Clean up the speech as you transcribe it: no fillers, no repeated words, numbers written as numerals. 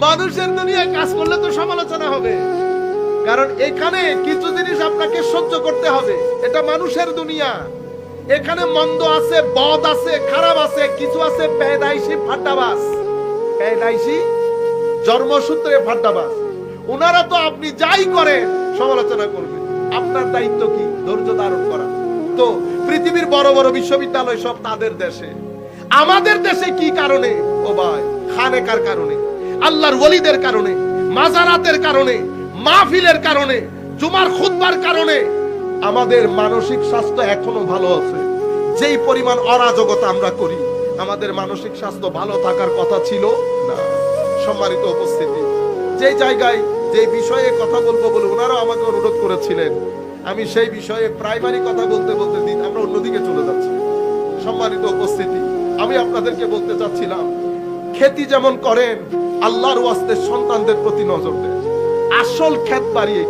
মানুষের দুনিয়ায় কাজ করলে তো সমালোচনা হবে, কারণ এখানে কিছু জিনিস আপনাকে সহ্য করতে হবে। এটা মানুষের দুনিয়া, এখানে মন্দ আছে, বদ আছে, খারাপ আছে, কিছু আছে পেদাইশি ফাড্ডাবাজ, পেদাইশি জন্মসূত্রে ফাড্ডাবাজ। ওনারা তো আপনি যাই করেন সমালোচনা করবে, আপনার দায়িত্ব কি? ধৈর্য ধারণ করা। তো পৃথিবীর বড় বড় বিশ্ববিদ্যালয় সব তাদের দেশে, আমাদের দেশে কি কারণে? ও ভাই, খানেকার কারণে, আল্লাহর ওলিদের কারণে, মাজারাতের কারণে, মাহফিলের কারণে, জুমার খুতবার কারণে আমাদের মানসিক স্বাস্থ্য এখনো ভালো আছে। যেই পরিমাণ অরাজকতা আমরা করি, আমাদের মানসিক স্বাস্থ্য ভালো থাকার কথা ছিল না। সম্মানিত উপস্থিতি, যে জায়গায় যে বিষয়ে কথা বলবো বলে ওনারা আমাকে অনুরোধ করেছিলেন, আমি সেই বিষয়ে প্রাইমারি কথা বলতে বলতে দিন আমরা অন্যদিকে চলে যাচ্ছি। সম্মানিত উপস্থিতি, আমি আপনাদেরকে বলতে চাচ্ছিলাম, খেতি যেমন করেন আল্লাহর ওয়াস্তে সন্তানদের প্রতি নজর দেন, আসল ক্ষেত বাড়িয়ে